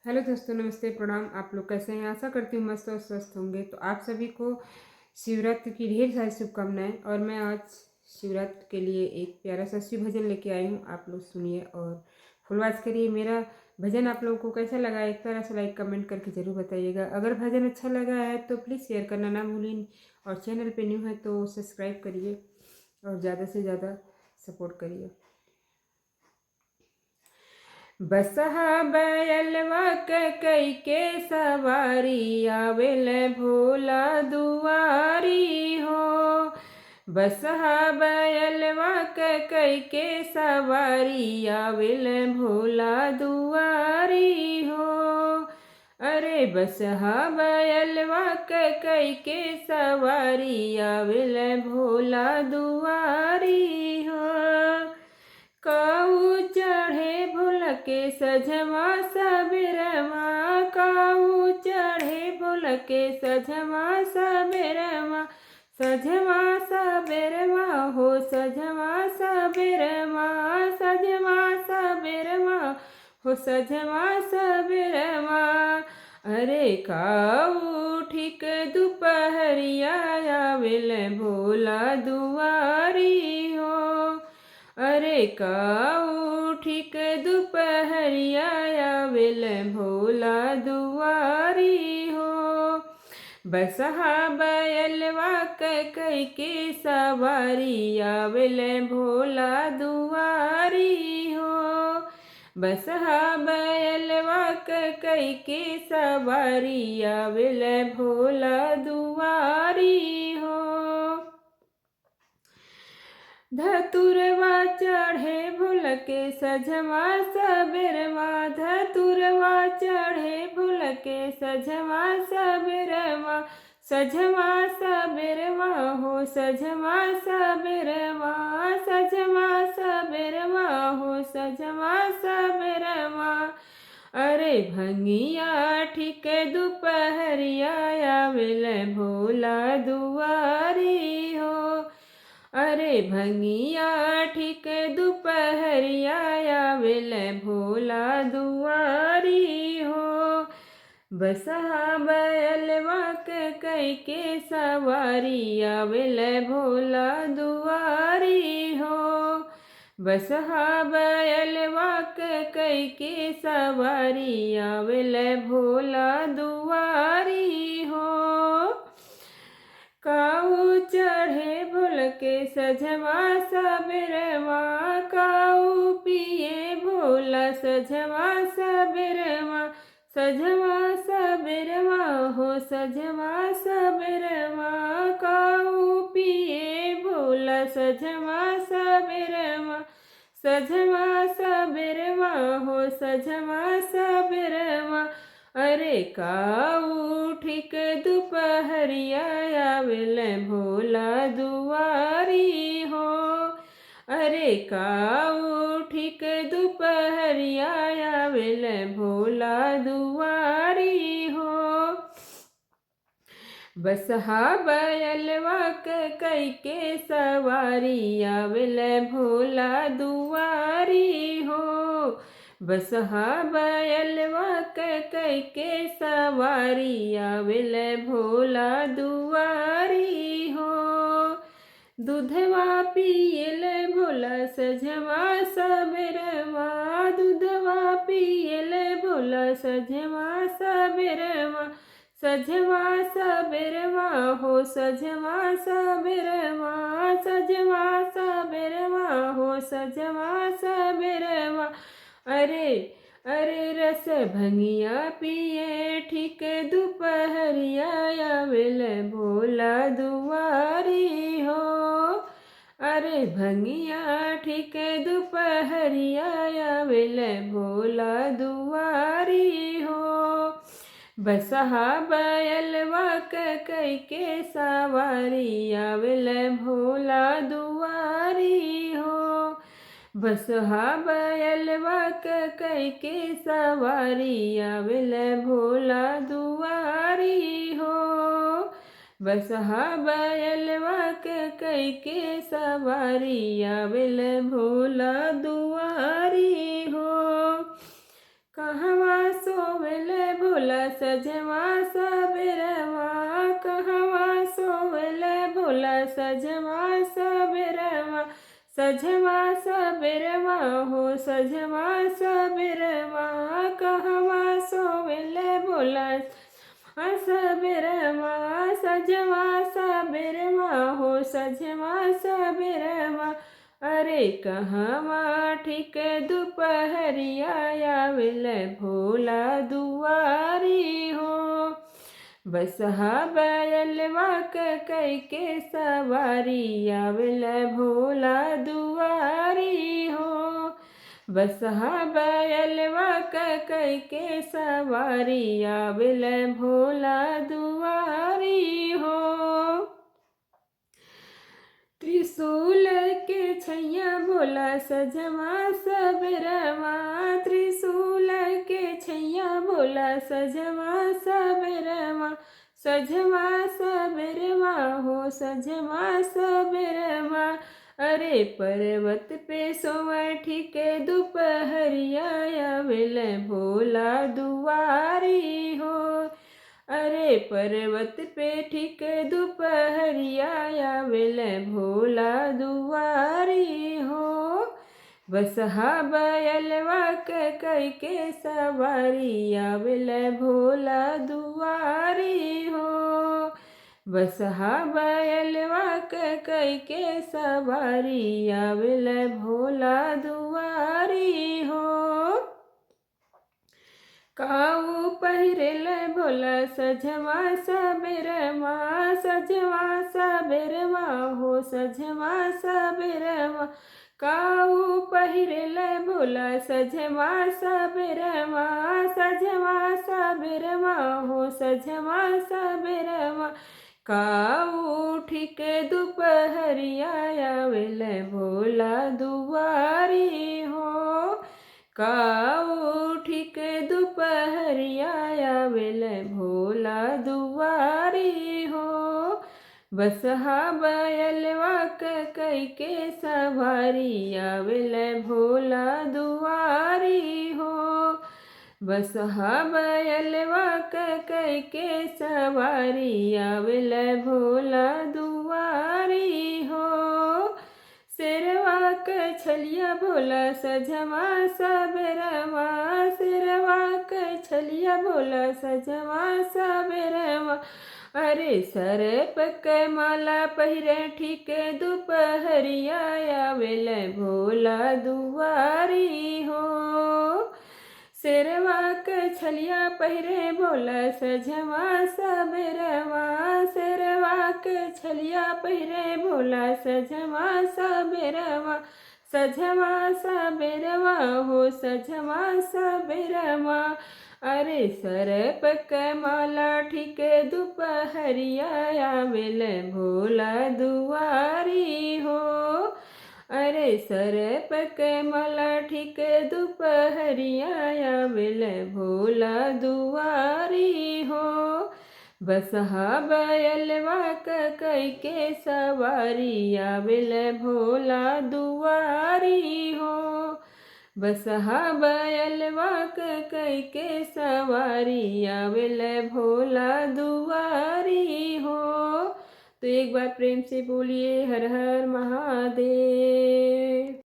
Hello दोस्तों, नमस्ते, प्रणाम। आप लोग कैसे हैं? आशा करती हूँ मस्त और स्वस्थ होंगे। तो आप सभी को शिवरात्रि की ढेर सारी शुभकामनाएं। और मैं आज शिवरात्रि के लिए एक प्यारा सा शिव भजन लेके आई हूँ। आप लोग सुनिए और फुलवास करिए। मेरा भजन आप लोगों को कैसा लगा एक प्यारा सा लाइक कमेंट करके ज़रूर बताइएगा। अगर भजन अच्छा लगा है तो प्लीज़ शेयर करना ना भूलिए, और चैनल पे न्यू है तो सब्सक्राइब करिए और ज़्यादा से ज़्यादा सपोर्ट करिए। बसहा बैलवा कई के सवारी आवेल भोला दुआरी हो। बसहा बैलवा कई के सवारी आवेल भोला दुआरी हो। अरे बसहा बैलवा कई के सवारी आवेल भोला दुआरी हो। काऊ चढ़े भोल के सजवा सबेरवा, काऊ चढ़े भोल के सजवा सबेरवा, सजवा सबेरवा हो सजवा सबेरवा, सजवा सबेरवा हो सजवा सबेरवा। अरे काऊ ठीक दोपहरिया आवेल भोला दुआरी हो। अरे काऊ ठीक दोपहरिया आवेल भोला दुआरी हो। बसहा बैलवा कई के सवारी आवेल भोला दुआरी हो। बसहा बैलवा कई के सवारी आवेल भोला दुआरी हो। धतुरवा चढ़े भोल के सजवा सबेरवा, धतुरवा चढ़े भोल के सजवा सबेरवा, सजवा सबेरवा हो सजवा सबेरवा, सजवा सबेरवा हो सजवा सबेरवा। अरे भंगिया ठीक दोपहरिया आवेल भोला दुआरी हो। अरे भंगिया ठीक दोपहरिया आवेल भोला दुआरी हो। बसहा बैलवा कई के सवारी आवेल भोला दुआरी हो। बसहा बैलवा कई के सवारी आवेल भोला दुआरी हो। काऊ चढ़े भोल के सजवा सबेरवा, काऊ पिए भोला सजवा सबेरवा, सजवा सबेरवा हो सजवा सबेरवा, काऊ पिए भोला सजवा सबेरवा, सजवा सबेरवा हो सजवा सबेरवा। अरे काऊ ठीक दोपहरिया आवेल भोला दुआरी हो। अरे काऊ ठीक दोपहरिया आवेल भोला दुआरी हो। बसहा बैलवा कई के सवारी आवेल भोला दुआरी हो। बसहा बैलवा कई के सवारी आवेल भोला दुआरी हो। दूधवा पियल भोला सजवा सबेरवा, दूधवा पियल भोला सजवा सबेरवा, सजवा सबेरवा हो सजवा सबेरवा, सजवा सबेरवा हो सजवा सबेरवा। अरे अरे रस भंगिया पिए ठीक दोपहरिया आवेल भोला दुआरी हो। अरे भंगिया ठीक दोपहरिया आवेल भोला दुआरी हो। बसहा बैलवा कई के सवारी आवेल भोला दुआरी हो। बसहा बैलवा कई के सवारी आवेल भोला दुआरी हो। बसहा बैलवा कई के सवारी आवेल भोला दुआरी हो। कहवा सोवेले भोला सजवा सबेरवा, कहवा सोवेले भोला सजवा सबेरवा, सजवा सबेरवा हो सजवा सबेरवा, कहवा सोवेले भोला सबेरवा, सजवा सबेरवा हो सजवा सबेरवा, अरे कहवा ठीक दुपहरिया आवेल भोला दुआरी हो, बसहा बैलवा कई के सवारी आवेल भोला दुआरी हो, बसहा बैलवा कई के सवारी आवेल भोला दुआरी हो, त्रिशूल के छैया भोला सजवा सबेरवा, त्रिशूल के छैया भोला सजवा सबेरवा, सजवा सबेरवा हो सजवा सबेरवा, अरे पर्वत पे सोवे ठीक दुपहरिया आवेल भोला दुआरी हो, अरे पर्वत पे ठीक दुपहरिया आवेल भोला दुआरी हो, बसहा बैलवा कई के सवारी आवेल भोला दुआरी हो, बसहा बैलवा कई के सवारी आवेल भोला दुआरी हो, काऊ पहिरेल भोला सजवा सबेरवा, सजवा सबेरवा हो सजवा सबेरवा, काऊ पहिरेल भोला सजवा सबेरवा, सजवा सबेरवा हो सजवा सबेरवा, काऊ ठीक दुपहरिया आवेल भोला दुआरी हो, काऊ ठीक दुपहरिया आवेल भोला दुआरी हो, बसहा बैलवा कई के सवारी आवेल भोला दुआरी हो, बसहा बैलवा कई के सवारी आवेल भोला दुआरी हो, शेरवा के छलिया भोला सजवा सबेरवा, शेरवा के छलिया भोला सजवा सबेरवा, अरे सर्प के माला पहिरे ठीक दुपहरिया आवेल भोला दुआरी हो, शेरवा के छलिया पहिरे भोला सजवा सबेरवा, शेरवा के छलिया पहिरे भोला सजवा सबेरवा, सजवा सबेरवा हो सजवा सबेरवा, अरे सर्प के माला ठीक दुपहरिया आवेल भोला दुआरी हो, अरे सर्प के माला ठीक दुपहरिया आवेल भोला दुआरी हो, बसहा बैलवा कई के सवारी आवेल भोला दुआरी हो, बसहा बैलवा कई के सवारी आवेल भोला दुआरी हो, तो एक बार प्रेम से बोलिए हर हर महादेव।